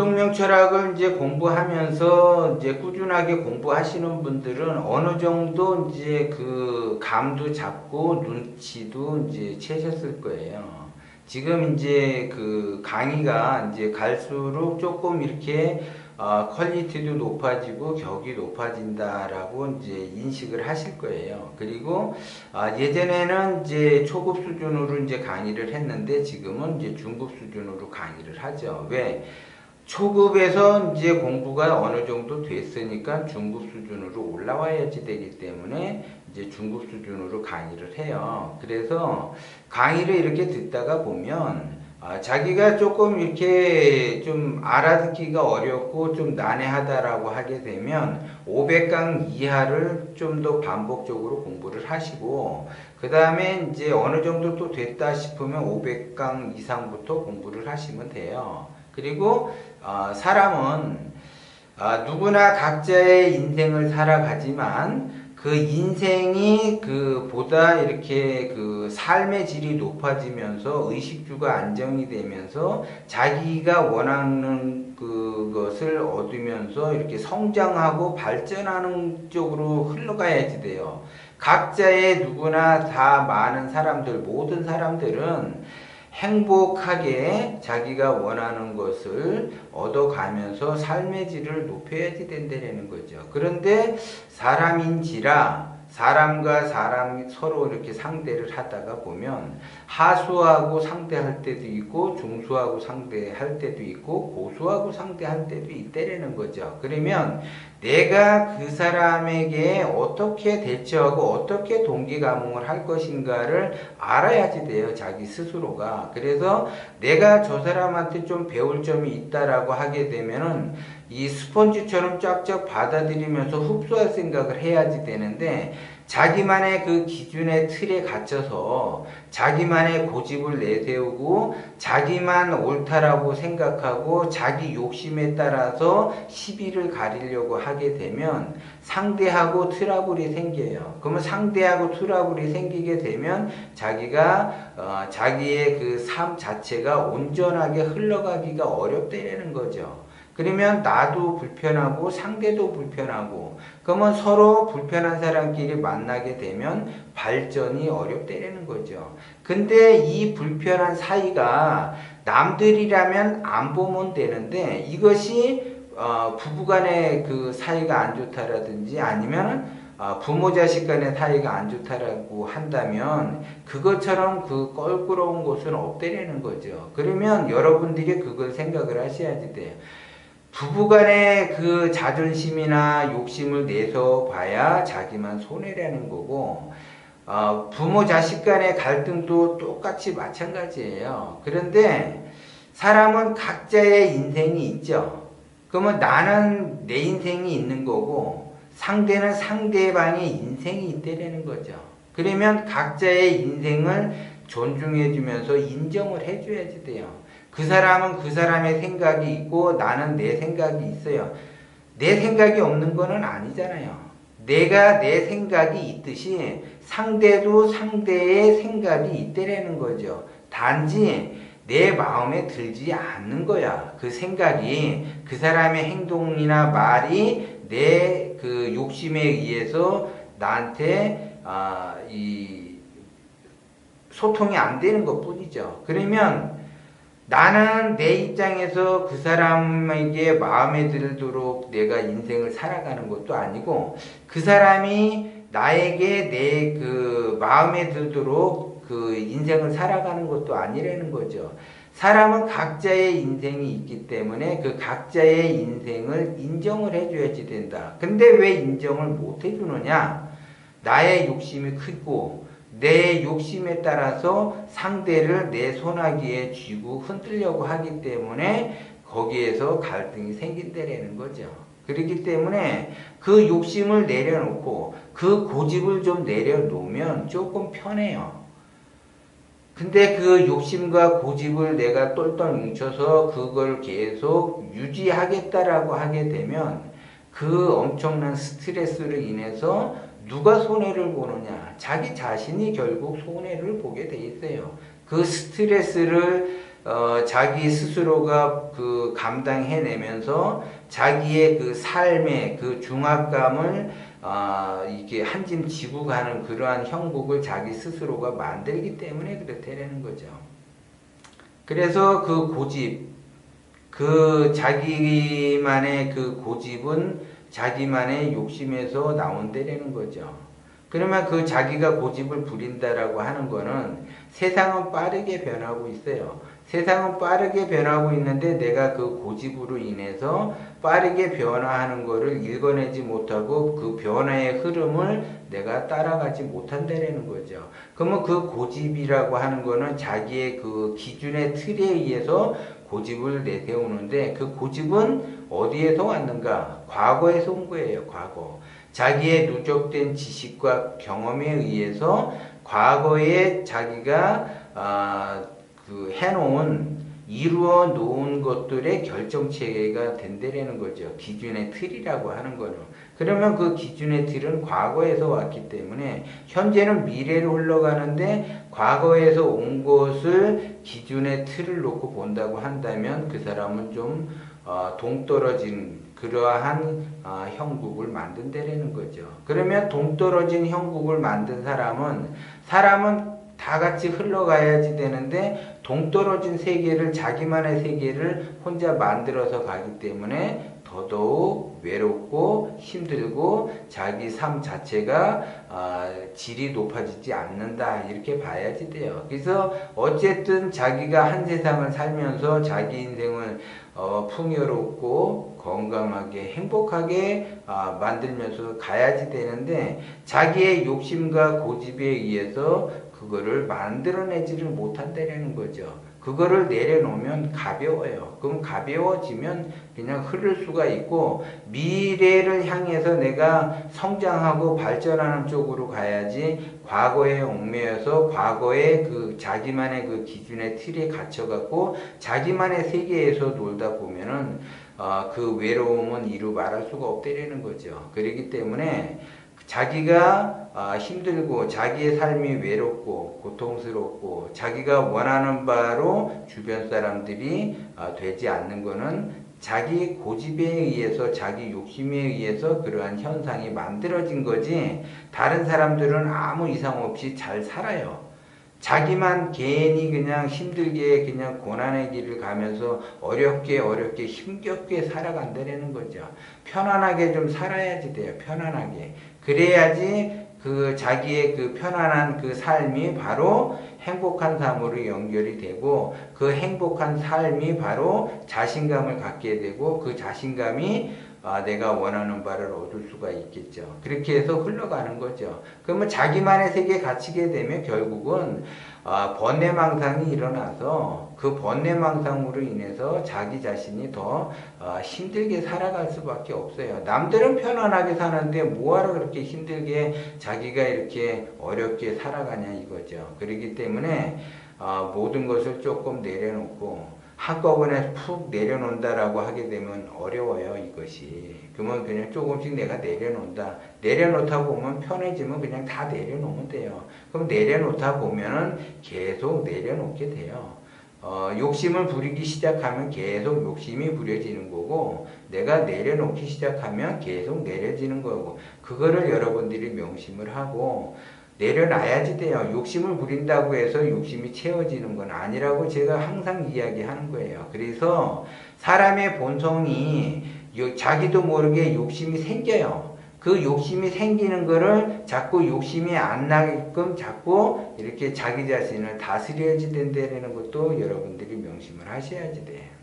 운동명 철학을 이제 공부하면서 이제 꾸준하게 공부하시는 분들은 어느 정도 이제 그 감도 잡고 눈치도 이제 채셨을 거예요. 지금 이제 그 강의가 이제 갈수록 조금 이렇게 퀄리티도 높아지고 격이 높아진다라고 이제 인식을 하실 거예요. 그리고 예전에는 이제 초급 수준으로 이제 강의를 했는데 지금은 이제 중급 수준으로 강의를 하죠. 왜? 초급에서 이제 공부가 어느 정도 됐으니까 중급 수준으로 올라와야지 되기 때문에 이제 중급 수준으로 강의를 해요. 그래서 강의를 이렇게 듣다가 보면 자기가 조금 이렇게 좀 알아듣기가 어렵고 좀 난해하다라고 하게 되면 500강 이하를 좀 더 반복적으로 공부를 하시고 그 다음에 이제 어느 정도 또 됐다 싶으면 500강 이상부터 공부를 하시면 돼요. 그리고 사람은 누구나 각자의 인생을 살아가지만 그 인생이 보다 이렇게 그 삶의 질이 높아지면서 의식주가 안정이 되면서 자기가 원하는 그것을 얻으면서 이렇게 성장하고 발전하는 쪽으로 흘러가야지 돼요. 각자의 누구나 다 많은 사람들, 모든 사람들은 행복하게 자기가 원하는 것을 얻어가면서 삶의 질을 높여야지 된다는 거죠. 그런데 사람인지라 사람과 사람이 서로 이렇게 상대를 하다가 보면 하수하고 상대할 때도 있고 중수하고 상대할 때도 있고 고수하고 상대할 때도 있다라는 거죠. 그러면 내가 그 사람에게 어떻게 대처하고 어떻게 동기감흥을 할 것인가를 알아야지 돼요. 자기 스스로가. 그래서 내가 저 사람한테 좀 배울 점이 있다라고 하게 되면은 이 스펀지처럼 쫙쫙 받아들이면서 흡수할 생각을 해야지 되는데 자기만의 그 기준의 틀에 갇혀서 자기만의 고집을 내세우고 자기만 옳다라고 생각하고 자기 욕심에 따라서 시비를 가리려고 하게 되면 상대하고 트러블이 생겨요. 그러면 상대하고 트러블이 생기게 되면 자기가 자기의 그 삶 자체가 온전하게 흘러가기가 어렵다는 거죠. 그러면 나도 불편하고 상대도 불편하고 그러면 서로 불편한 사람끼리 만나게 되면 발전이 어렵다는 거죠. 근데 이 불편한 사이가 남들이라면 안 보면 되는데 이것이 부부간의 그 사이가 안 좋다라든지 아니면 부모 자식 간의 사이가 안 좋다라고 한다면 그것처럼 그 껄끄러운 것은 없다라는 거죠. 그러면 여러분들이 그걸 생각을 하셔야지 돼요. 부부간의 그 자존심이나 욕심을 내서 봐야 자기만 손해라는 거고 부모 자식 간의 갈등도 똑같이 마찬가지예요. 그런데 사람은 각자의 인생이 있죠. 그러면 나는 내 인생이 있는 거고 상대는 상대방의 인생이 있다는 거죠. 그러면 각자의 인생을 존중해 주면서 인정을 해줘야지 돼요. 그 사람은 그 사람의 생각이 있고 나는 내 생각이 있어요. 내 생각이 없는 거는 아니잖아요. 내가 내 생각이 있듯이 상대도 상대의 생각이 있다라는 거죠. 단지 내 마음에 들지 않는 거야. 그 생각이 그 사람의 행동이나 말이 내 그 욕심에 의해서 나한테 이 소통이 안 되는 것 뿐이죠. 그러면 나는 내 입장에서 그 사람에게 마음에 들도록 내가 인생을 살아가는 것도 아니고 그 사람이 나에게 내 그 마음에 들도록 그 인생을 살아가는 것도 아니라는 거죠. 사람은 각자의 인생이 있기 때문에 그 각자의 인생을 인정을 해줘야지 된다. 근데 왜 인정을 못 해주느냐? 나의 욕심이 크고 내 욕심에 따라서 상대를 내 손아귀에 쥐고 흔들려고 하기 때문에 거기에서 갈등이 생긴다라는 거죠. 그렇기 때문에 그 욕심을 내려놓고 그 고집을 좀 내려놓으면 조금 편해요. 근데 그 욕심과 고집을 내가 똘똘 뭉쳐서 그걸 계속 유지하겠다라고 하게 되면 그 엄청난 스트레스로 인해서 누가 손해를 보느냐? 자기 자신이 결국 손해를 보게 돼 있어요. 그 스트레스를 자기 스스로가 그 감당해내면서 자기의 그 삶의 그 중압감을 이게 한 짐 지고 가는 그러한 형국을 자기 스스로가 만들기 때문에 그렇다는 거죠. 그래서 그 고집, 그 자기만의 그 고집은 자기만의 욕심에서 나온다라는 거죠. 그러면 그 자기가 고집을 부린다라고 하는 거는 세상은 빠르게 변하고 있어요. 세상은 빠르게 변하고 있는데 내가 그 고집으로 인해서 빠르게 변화하는 거를 읽어내지 못하고 그 변화의 흐름을 내가 따라가지 못한다는 거죠. 그러면 그 고집이라고 하는 거는 자기의 그 기준의 틀에 의해서 고집을 내세우는데 그 고집은 어디에서 왔는가? 과거에서 온 거예요. 과거. 자기의 누적된 지식과 경험에 의해서 과거에 자기가 그 해놓은 이루어 놓은 것들의 결정체계가 된다라는 거죠. 기준의 틀이라고 하는 거는. 그러면 그 기준의 틀은 과거에서 왔기 때문에 현재는 미래로 흘러가는데 과거에서 온 것을 기준의 틀을 놓고 본다고 한다면 그 사람은 좀 동떨어진 그러한 형국을 만든다라는 거죠. 그러면 동떨어진 형국을 만든 사람은 다 같이 흘러가야지 되는데 동떨어진 세계를 자기만의 세계를 혼자 만들어서 가기 때문에 더더욱 외롭고 힘들고 자기 삶 자체가 질이 높아지지 않는다 이렇게 봐야지 돼요. 그래서 어쨌든 자기가 한 세상을 살면서 자기 인생을 풍요롭고 건강하게 행복하게 만들면서 가야지 되는데 자기의 욕심과 고집에 의해서 그거를 만들어내지를 못한다는 거죠. 그거를 내려놓으면 가벼워요. 그럼 가벼워지면 그냥 흐를 수가 있고 미래를 향해서 내가 성장하고 발전하는 쪽으로 가야지 과거에 얽매여서 과거의 그 자기만의 그 기준의 틀에 갇혀갖고 자기만의 세계에서 놀다 보면은 그 외로움은 이루 말할 수가 없다는 거죠. 그렇기 때문에 자기가 힘들고 자기의 삶이 외롭고 고통스럽고 자기가 원하는 바로 주변 사람들이 되지 않는 것은 자기 고집에 의해서 자기 욕심에 의해서 그러한 현상이 만들어진 거지 다른 사람들은 아무 이상 없이 잘 살아요. 자기만 괜히 그냥 힘들게 그냥 고난의 길을 가면서 어렵게 힘겹게 살아간다는 거죠. 편안하게 좀 살아야지 돼요. 편안하게. 그래야지 그 자기의 그 편안한 그 삶이 바로 행복한 삶으로 연결이 되고 그 행복한 삶이 바로 자신감을 갖게 되고 그 자신감이 내가 원하는 바를 얻을 수가 있겠죠. 그렇게 해서 흘러가는 거죠. 그러면 자기만의 세계에 갇히게 되면 결국은 번뇌망상이 일어나서 그 번뇌망상으로 인해서 자기 자신이 더 힘들게 살아갈 수밖에 없어요. 남들은 편안하게 사는데 뭐하러 그렇게 힘들게 자기가 이렇게 어렵게 살아가냐 이거죠. 그렇기 때문에 모든 것을 조금 내려놓고 한꺼번에 푹 내려놓는다라고 하게 되면 어려워요, 이것이. 그러면 그냥 조금씩 내가 내려놓는다. 내려놓다 보면 편해지면 그냥 다 내려놓으면 돼요. 그럼 내려놓다 보면은 계속 내려놓게 돼요. 욕심을 부리기 시작하면 계속 욕심이 부려지는 거고, 내가 내려놓기 시작하면 계속 내려지는 거고, 그거를 여러분들이 명심을 하고, 내려놔야지 돼요. 욕심을 부린다고 해서 욕심이 채워지는 건 아니라고 제가 항상 이야기하는 거예요. 그래서 사람의 본성이 자기도 모르게 욕심이 생겨요. 그 욕심이 생기는 거를 자꾸 욕심이 안 나게끔 자꾸 이렇게 자기 자신을 다스려야지 된다는 것도 여러분들이 명심을 하셔야지 돼요.